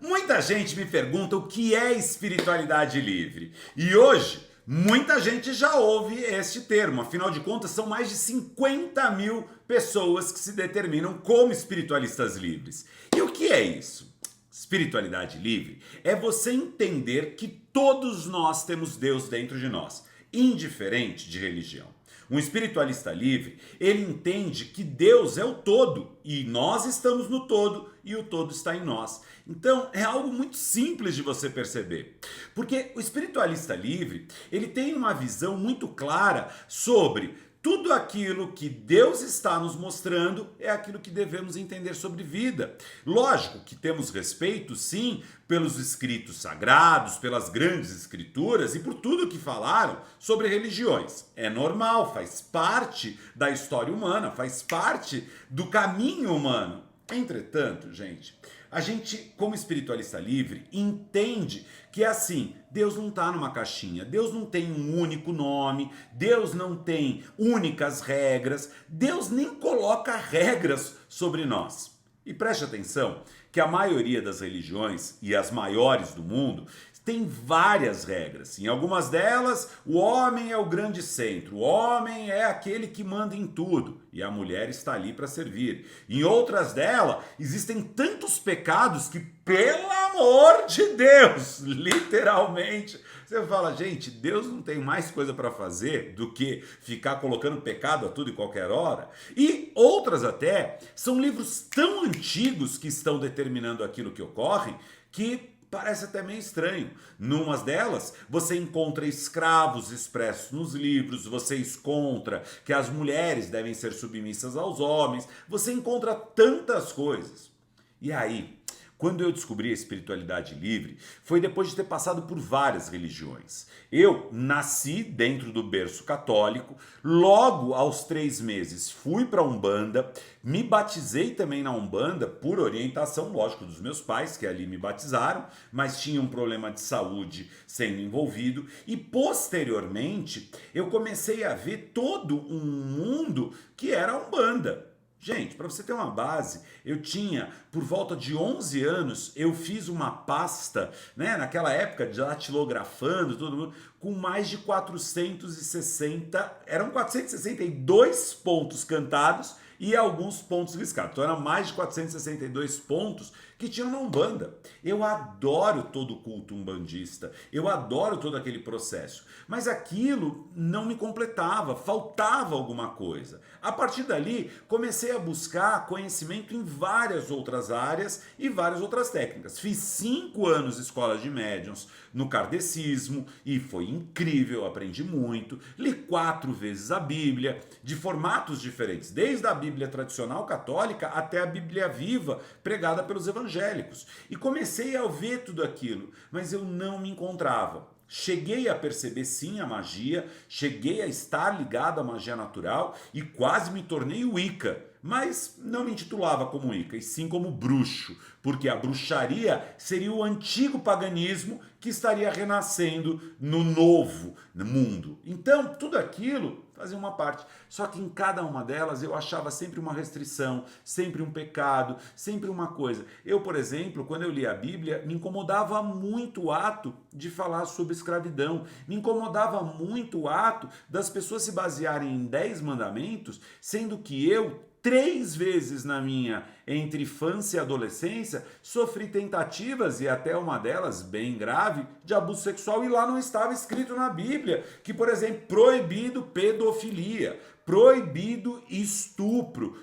Muita gente me pergunta o que é espiritualidade livre. E hoje, muita gente já ouve este termo. Afinal de contas, são mais de 50 mil pessoas que se determinam como espiritualistas livres. E o que é isso? Espiritualidade livre é você entender que todos nós temos Deus dentro de nós, indiferente de religião. Um espiritualista livre, ele entende que Deus é o todo e nós estamos no todo e o todo está em nós. Então é algo muito simples de você perceber, porque o espiritualista livre, ele tem uma visão muito clara sobre tudo aquilo que Deus está nos mostrando é aquilo que devemos entender sobre vida. Lógico que temos respeito, sim, pelos escritos sagrados, pelas grandes escrituras e por tudo que falaram sobre religiões. É normal, faz parte da história humana, faz parte do caminho humano. Entretanto, a gente, como espiritualista livre, entende que é assim, Deus não está numa caixinha, Deus não tem um único nome, Deus não tem únicas regras, Deus nem coloca regras sobre nós. E preste atenção que a maioria das religiões, e as maiores do mundo, tem várias regras. Em algumas delas, o homem é o grande centro, o homem é aquele que manda em tudo e a mulher está ali para servir. Em outras delas, existem tantos pecados que, pelo amor de Deus, literalmente, você fala, gente, Deus não tem mais coisa para fazer do que ficar colocando pecado a tudo e qualquer hora. E outras até são livros tão antigos que estão determinando aquilo que ocorre que parece até meio estranho. Numas delas, você encontra escravos expressos nos livros, você encontra que as mulheres devem ser submissas aos homens, você encontra tantas coisas. E aí, quando eu descobri a espiritualidade livre, foi depois de ter passado por várias religiões. Eu nasci dentro do berço católico, logo aos 3 meses fui para a Umbanda, me batizei também na Umbanda por orientação, lógico, dos meus pais, que ali me batizaram, mas tinha um problema de saúde sendo envolvido, e posteriormente eu comecei a ver todo um mundo que era a Umbanda. Gente, para você ter uma base, eu tinha, por volta de 11 anos, eu fiz uma pasta, né, naquela época, datilografando, tudo, com mais de 460, eram 462 pontos cantados e alguns pontos riscados. Então eram mais de 462 pontos que tinham na Umbanda. Eu adoro todo o culto umbandista, eu adoro todo aquele processo, mas aquilo não me completava, faltava alguma coisa. A partir dali, comecei a buscar conhecimento em várias outras áreas e várias outras técnicas. Fiz 5 anos de escola de médiuns no kardecismo e foi incrível, aprendi muito. Li 4 vezes a Bíblia, de formatos diferentes, desde a Bíblia tradicional católica até a Bíblia viva, pregada pelos evangélicos. E comecei a ver tudo aquilo, mas eu não me encontrava. Cheguei a perceber sim a magia, cheguei a estar ligado à magia natural e quase me tornei Wicca, mas não me intitulava como Wicca, e sim como bruxo, porque a bruxaria seria o antigo paganismo que estaria renascendo no novo mundo. Então, tudo aquilo fazia uma parte. Só que em cada uma delas eu achava sempre uma restrição, sempre um pecado, sempre uma coisa. Eu, por exemplo, quando eu li a Bíblia, me incomodava muito o ato de falar sobre escravidão. Me incomodava muito o ato das pessoas se basearem em 10 mandamentos, sendo que eu 3 vezes na minha entre infância e adolescência sofri tentativas, e até uma delas bem grave, de abuso sexual, e lá não estava escrito na Bíblia que, por exemplo, proibido pedofilia, proibido estupro,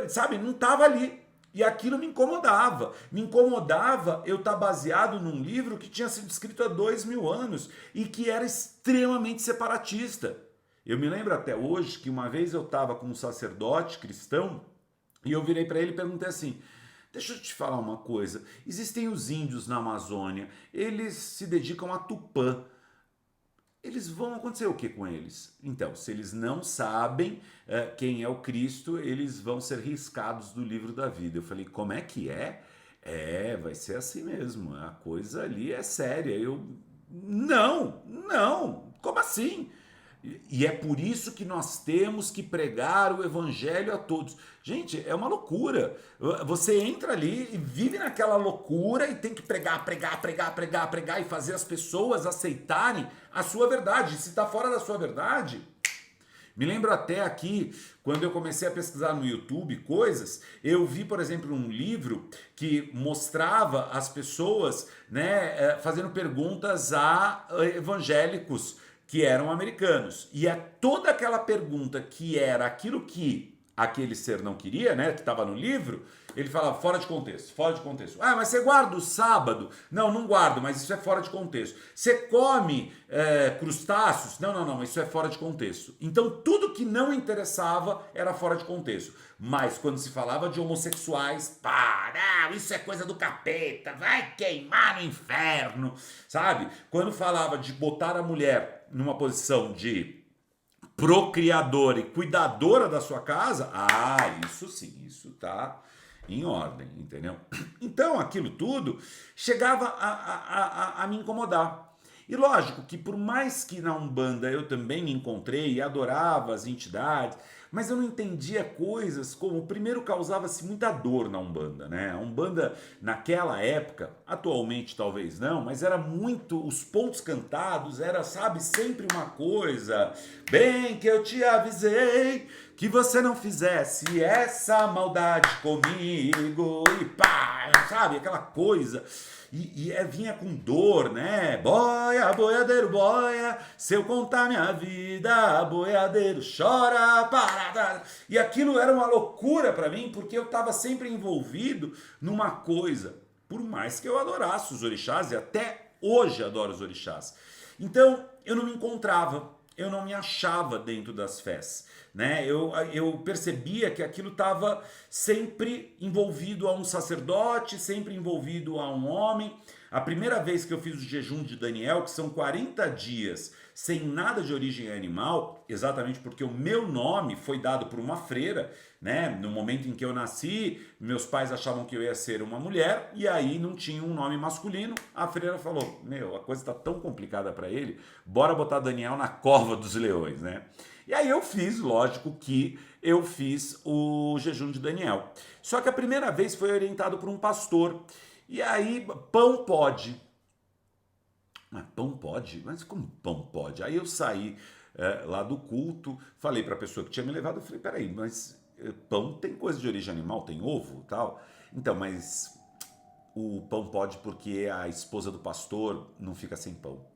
sabe, não estava ali. E aquilo me incomodava. Me incomodava eu estar baseado num livro que tinha sido escrito há 2000 anos e que era extremamente separatista. Eu me lembro até hoje que uma vez eu estava com um sacerdote cristão e eu virei para ele e perguntei assim: deixa eu te falar uma coisa, existem os índios na Amazônia, eles se dedicam a Tupã. Eles vão acontecer o que com eles? Então, se eles não sabem quem é o Cristo, eles vão ser riscados do livro da vida. Eu falei, como é que é? É, vai ser assim mesmo, a coisa ali é séria. Não, como assim? E é por isso que nós temos que pregar o evangelho a todos. Gente, é uma loucura. Você entra ali e vive naquela loucura e tem que pregar, pregar, pregar, pregar, pregar e fazer as pessoas aceitarem a sua verdade. Se está fora da sua verdade, me lembro até aqui, quando eu comecei a pesquisar no YouTube coisas, eu vi, por exemplo, um livro que mostrava as pessoas, né, fazendo perguntas a evangélicos que eram americanos. E toda aquela pergunta que era aquilo que aquele ser não queria, né, que estava no livro, ele falava fora de contexto, fora de contexto. Ah, mas você guarda o sábado? Não, não guardo, mas isso é fora de contexto. Você come crustáceos? Não, não, não, isso é fora de contexto. Então tudo que não interessava era fora de contexto. Mas quando se falava de homossexuais, pá, não, isso é coisa do capeta, vai queimar no inferno, sabe? Quando falava de botar a mulher numa posição de procriadora e cuidadora da sua casa, isso sim, isso tá em ordem, entendeu? Então aquilo tudo chegava a me incomodar. E lógico que por mais que na Umbanda eu também me encontrei e adorava as entidades, mas eu não entendia coisas como, primeiro, causava-se muita dor na Umbanda, né? A Umbanda naquela época, atualmente talvez não, mas era muito, os pontos cantados era, sabe, sempre uma coisa, bem que eu te avisei que você não fizesse essa maldade comigo, e pá, sabe, aquela coisa. E vinha com dor, né? Boia, boiadeiro, boia, se eu contar minha vida, boiadeiro chora, parada. E aquilo era uma loucura para mim, porque eu estava sempre envolvido numa coisa, por mais que eu adorasse os orixás, e até hoje adoro os orixás. Então, eu não me encontrava, eu não me achava dentro das fés. Né? Eu percebia que aquilo estava sempre envolvido a um sacerdote, sempre envolvido a um homem. A primeira vez que eu fiz o jejum de Daniel, que são 40 dias sem nada de origem animal, exatamente porque o meu nome foi dado por uma freira, né? No momento em que eu nasci, meus pais achavam que eu ia ser uma mulher e aí não tinha um nome masculino. A freira falou: meu, a coisa está tão complicada para ele, bora botar Daniel na cova dos leões, né? E aí eu fiz, lógico que eu fiz o jejum de Daniel. Só que a primeira vez foi orientado por um pastor. E aí, pão pode. Mas pão pode? Mas como pão pode? Aí eu saí lá do culto, falei para a pessoa que tinha me levado, eu falei, peraí, mas pão tem coisa de origem animal, tem ovo e tal? Então, mas o pão pode porque a esposa do pastor não fica sem pão.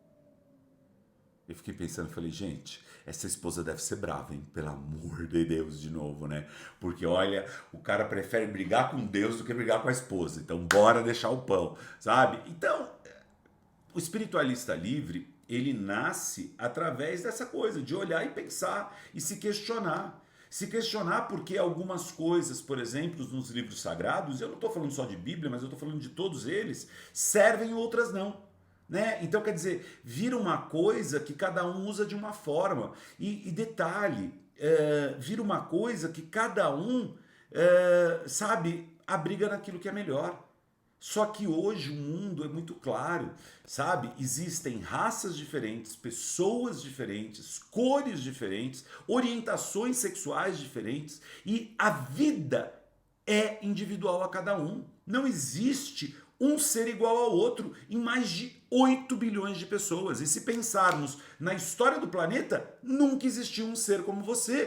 Eu fiquei pensando, falei, gente, essa esposa deve ser brava, hein? Pelo amor de Deus, de novo, né? Porque, olha, o cara prefere brigar com Deus do que brigar com a esposa. Então, bora deixar o pão, sabe? Então, o espiritualista livre, ele nasce através dessa coisa, de olhar e pensar e se questionar. Se questionar porque algumas coisas, por exemplo, nos livros sagrados, eu não estou falando só de Bíblia, mas eu estou falando de todos eles, servem e outras não. Né? Então, quer dizer, vira uma coisa que cada um usa de uma forma. E detalhe, vira uma coisa que cada um, sabe, abriga naquilo que é melhor. Só que hoje o mundo é muito claro, sabe? Existem raças diferentes, pessoas diferentes, cores diferentes, orientações sexuais diferentes e a vida é individual a cada um. Não existe um ser igual ao outro em mais de 8 bilhões de pessoas. E se pensarmos na história do planeta, nunca existiu um ser como você.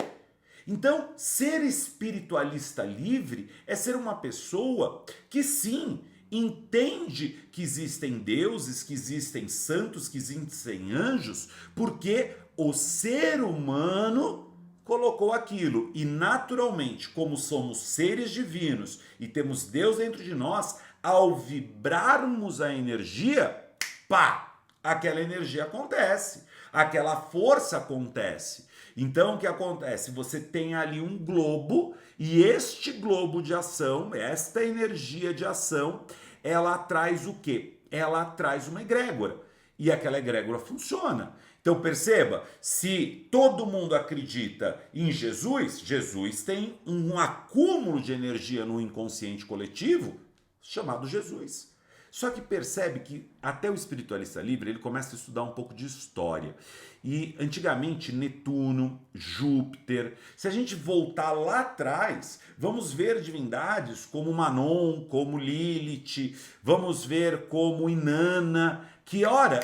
Então, ser espiritualista livre é ser uma pessoa que sim, entende que existem deuses, que existem santos, que existem anjos, porque o ser humano colocou aquilo. E naturalmente, como somos seres divinos e temos Deus dentro de nós, ao vibrarmos a energia, pá, aquela energia acontece, aquela força acontece. Então o que acontece? Você tem ali um globo e este globo de ação, esta energia de ação, ela traz o quê? Ela traz uma egrégora e aquela egrégora funciona. Então perceba, se todo mundo acredita em Jesus, Jesus tem um acúmulo de energia no inconsciente coletivo chamado Jesus. Só que percebe que até o espiritualista livre ele começa a estudar um pouco de história. E antigamente Netuno, Júpiter, se a gente voltar lá atrás, vamos ver divindades como Manon, como Lilith, vamos ver como Inanna, que ora,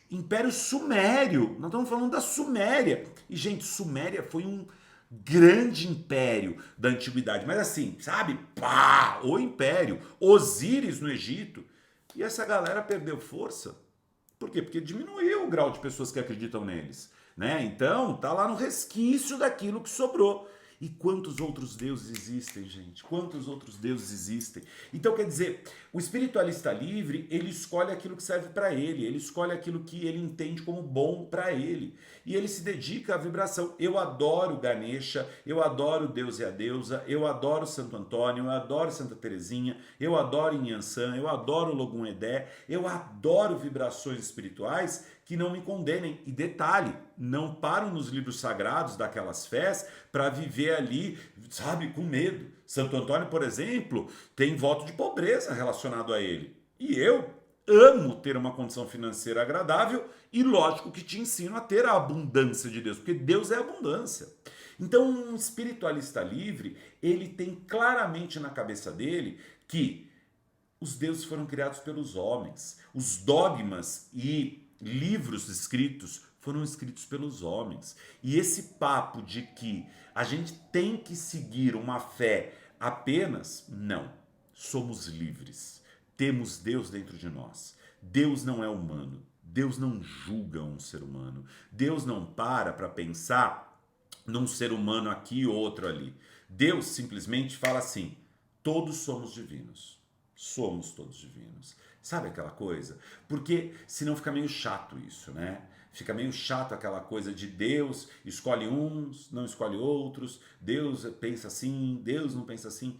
Império Sumério, nós estamos falando da Suméria. E gente, Suméria foi um grande império da antiguidade, mas assim, sabe? Pá, o império, Osíris no Egito. E essa galera perdeu força. Por quê? Porque diminuiu o grau de pessoas que acreditam neles, né? Então, tá lá no resquício daquilo que sobrou. E quantos outros deuses existem, gente? Quantos outros deuses existem? Então, quer dizer, o espiritualista livre, ele escolhe aquilo que serve para ele escolhe aquilo que ele entende como bom para ele. E ele se dedica à vibração. Eu adoro Ganesha, eu adoro Deus e a deusa, eu adoro Santo Antônio, eu adoro Santa Teresinha, eu adoro Inhansan, eu adoro Logum Edé, eu adoro vibrações espirituais que não me condenem. E detalhe, não param nos livros sagrados daquelas fés para viver ali, sabe, com medo. Santo Antônio, por exemplo, tem voto de pobreza relacionado a ele. E eu amo ter uma condição financeira agradável e lógico que te ensino a ter a abundância de Deus, porque Deus é abundância. Então, um espiritualista livre, ele tem claramente na cabeça dele que os deuses foram criados pelos homens, os dogmas e livros escritos foram escritos pelos homens. E esse papo de que a gente tem que seguir uma fé apenas, não. Somos livres. Temos Deus dentro de nós. Deus não é humano. Deus não julga um ser humano. Deus não para pensar num ser humano aqui ou outro ali. Deus simplesmente fala assim: todos somos divinos. Somos todos divinos. Sabe aquela coisa? Porque senão fica meio chato isso, né? Fica meio chato aquela coisa de Deus escolhe uns, não escolhe outros, Deus pensa assim, Deus não pensa assim.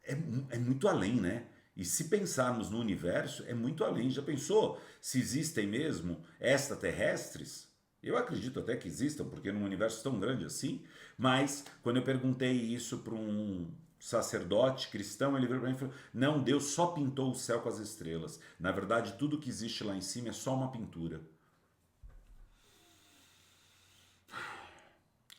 É muito além, né? E se pensarmos no universo, é muito além. Já pensou se existem mesmo extraterrestres? Eu acredito até que existam, porque num universo tão grande assim, mas quando eu perguntei isso para um sacerdote cristão, ele virou para mim e falou: não, Deus só pintou o céu com as estrelas. Na verdade, tudo que existe lá em cima é só uma pintura.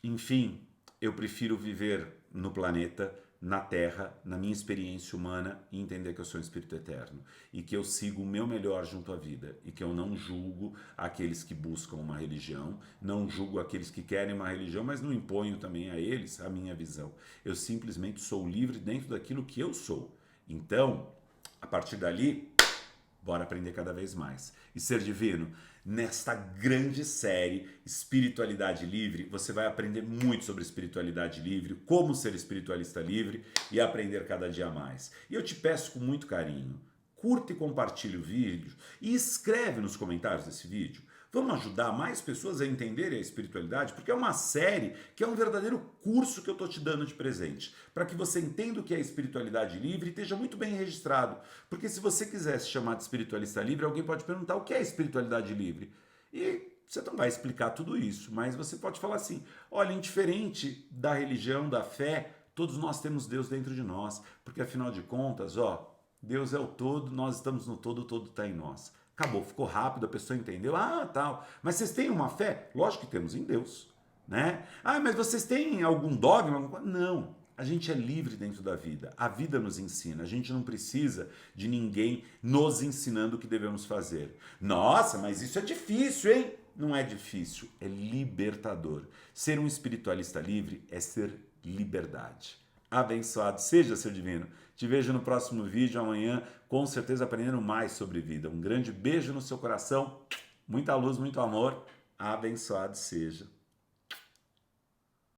Enfim, eu prefiro viver no planeta, na Terra, na minha experiência humana e entender que eu sou um espírito eterno e que eu sigo o meu melhor junto à vida e que eu não julgo aqueles que buscam uma religião, não julgo aqueles que querem uma religião, mas não imponho também a eles a minha visão. Eu simplesmente sou livre dentro daquilo que eu sou. Então, a partir dali, bora aprender cada vez mais. E ser divino, nesta grande série Espiritualidade Livre, você vai aprender muito sobre espiritualidade livre, como ser espiritualista livre e aprender cada dia mais. E eu te peço com muito carinho, curta e compartilhe o vídeo e escreve nos comentários desse vídeo. Vamos ajudar mais pessoas a entenderem a espiritualidade, porque é uma série que é um verdadeiro curso que eu estou te dando de presente, para que você entenda o que é espiritualidade livre e esteja muito bem registrado. Porque se você quiser se chamar de espiritualista livre, alguém pode perguntar o que é espiritualidade livre. E você não vai explicar tudo isso, mas você pode falar assim: olha, indiferente da religião, da fé, todos nós temos Deus dentro de nós, porque afinal de contas, ó, Deus é o todo, nós estamos no todo, o todo está em nós. Acabou, ficou rápido, a pessoa entendeu. Ah, tal. Mas vocês têm uma fé? Lógico que temos em Deus, né? Ah, mas vocês têm algum dogma? Não. A gente é livre dentro da vida. A vida nos ensina. A gente não precisa de ninguém nos ensinando o que devemos fazer. Nossa, mas isso é difícil, hein? Não é difícil, é libertador. Ser um espiritualista livre é ser liberdade. Abençoado seja, ser divino. Te vejo no próximo vídeo amanhã, com certeza aprendendo mais sobre vida. Um grande beijo no seu coração, muita luz, muito amor. Abençoado seja.